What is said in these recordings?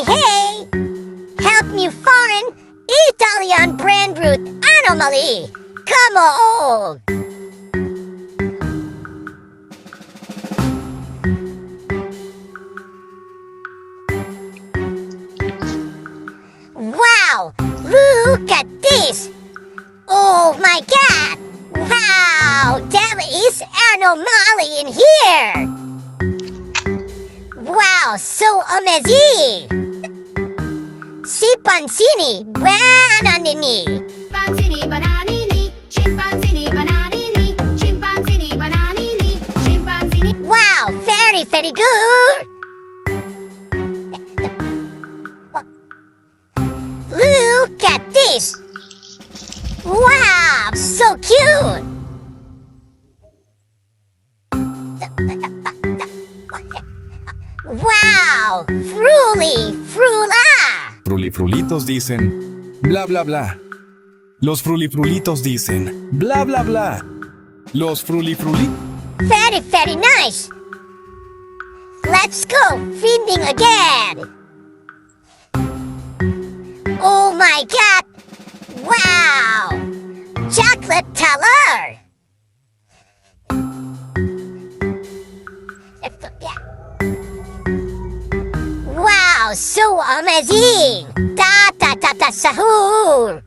hey! Help me find Italian BRAINROT anomaly! Come on! Wow! Look at this! Oh my god! Wow! There is anomaly in here! Wow! So amazing! Chimpanzini bananini! Chimpanzini bananini, chimpanzini bananini, chimpanzini bananini, chimpanzini. Wow! Very, very good! Look at this! Wow! So cute! Wow! Fruly! Frula! Frulifrulitos dicen bla bla bla. Los frulifrulitos dicen bla bla bla. Los frulifrulitos. Very, very nice! Let's go feeding again! Oh my god! Wow! Chocolate color! Wow! So amazing! Ta ta ta ta sahur!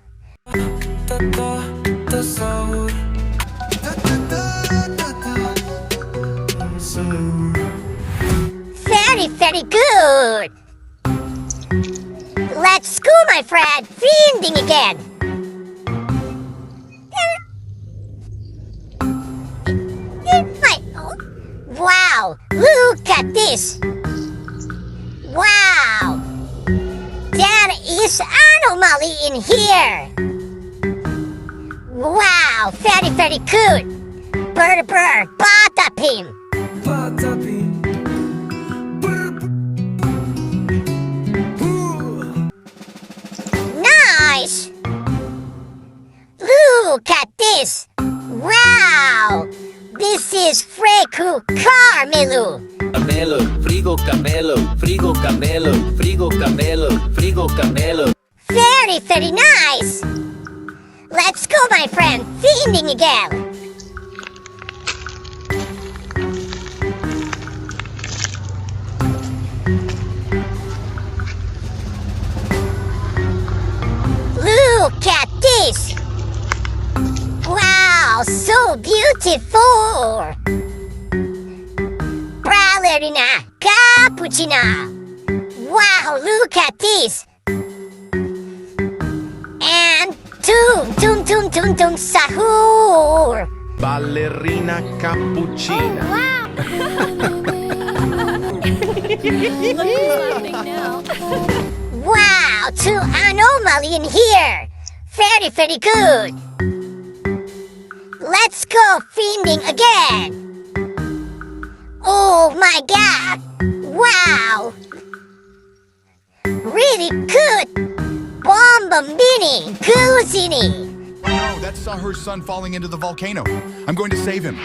Very, very good! Let's go, my friend! Feeding again! Wow! Look at this! Wow! There is anomaly in here! Wow! Very, very good! Brr Brr, patapim! Patapim. Brr Brr. Nice! Look at this! Wow! This is Freku Carmelo! Camelo, frigo camelo, frigo camelo, frigo camelo, frigo camelo. Very, very nice! Let's go, my friend! Feeding again! Look at this! Wow, so beautiful! Balerina, cappuccino! Wow, look at this! And tung, sahur! Ballerina cappuccina. Wow, two anomaly in here! Very, very good! Let's go feeding again! Oh my god! Wow! Really good! Bombardino! Cuisine! No, that's Sahur's son falling into the volcano. I'm going to save him.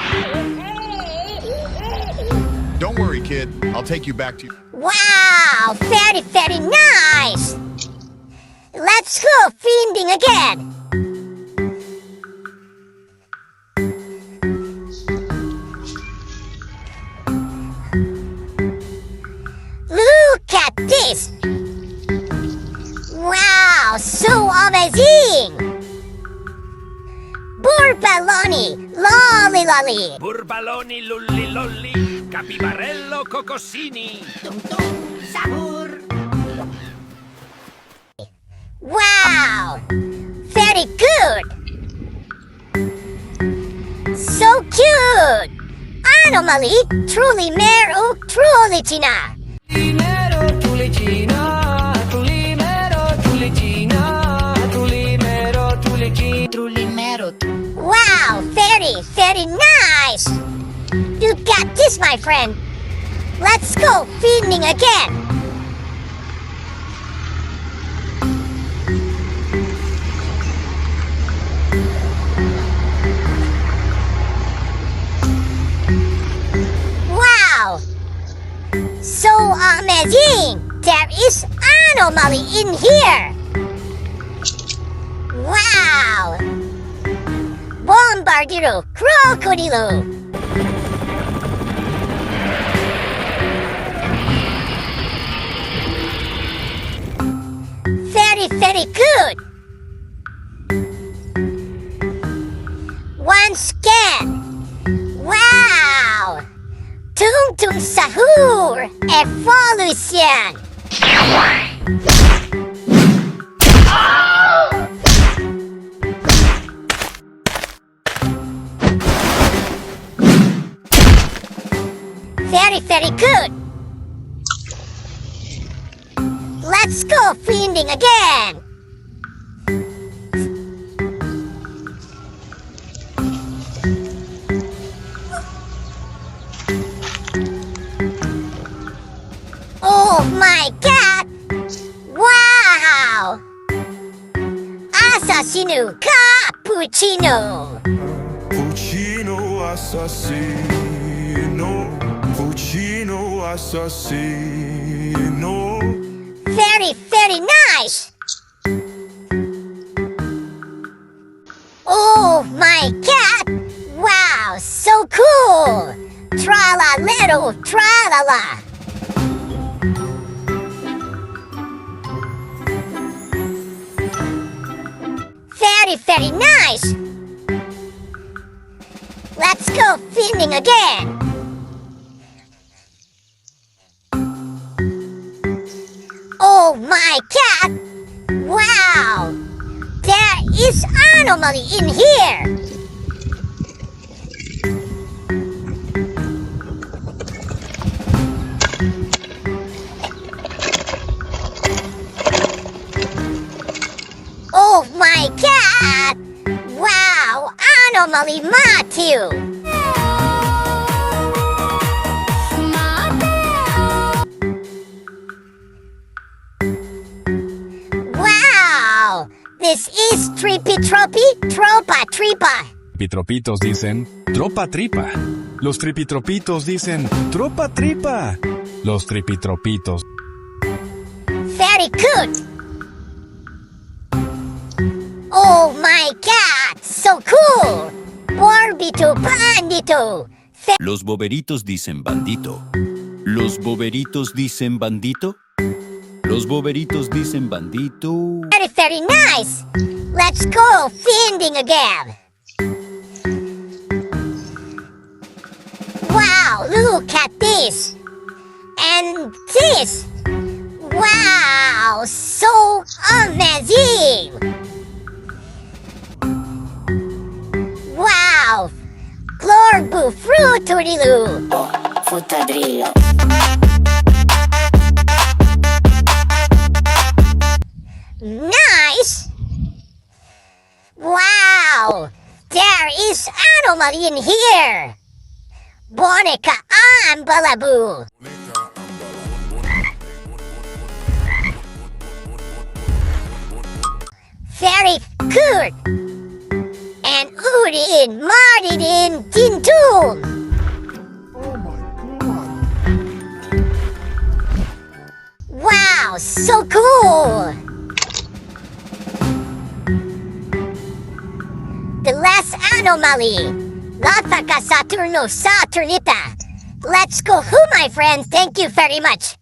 Don't worry, kid. I'll take you back to you. Wow! Very, very nice! Let's go feeding again! Look at this! Wow! So amazing! Bombardino! Lolly lolly! Burbaloni, lulli lolli, capibarello, cocosini. Tung tung, sahur. Wow! Very good! So cute! Anomaly, truly mero, truly china! Wow! Very, very nice! You got this, my friend! Let's go feeding again! Wow! So amazing! There is anomaly in here! Wow! Bombardino Crocodilo! Very, very good! One scan! Wow! Tung sahur! Evolution! Very, very good! Let's go feeding again! Oh my god! Wow! Assassino Cappuccino! Fucino assassino, fucino assassino. Very, very nice! Oh my god! Wow, so cool! Tralalero, tralala! Very, very nice! Let's go feeding again! Oh my god! Wow! There is anomaly in here! Oh my god! Wow! Anomaly Matthew! Wow! This is Trippy Troppy Tropa Tripa! Tripitropitos dicen, tropa tripa. Los tripitropitos dicen, tropa tripa. Los tripitropitos. Very good! Oh my god! So cool! Borbito Bandito! Los boberitos dicen bandito. Los boberitos dicen bandito. Los boberitos dicen bandito. Very, very nice! Let's go feeding again! Wow, look at this! And this! Wow, so amazing! Wow! Glorbu Fruturilu! Futadrillo. Nice! Wow! There is anomaly in here! Bonica Ambalabu! Very good! And Udin, Martin, Tintum! Wow, so cool! The last anomaly! Gataka Saturno Saturnita! Let's go home, my friends! Thank you very much!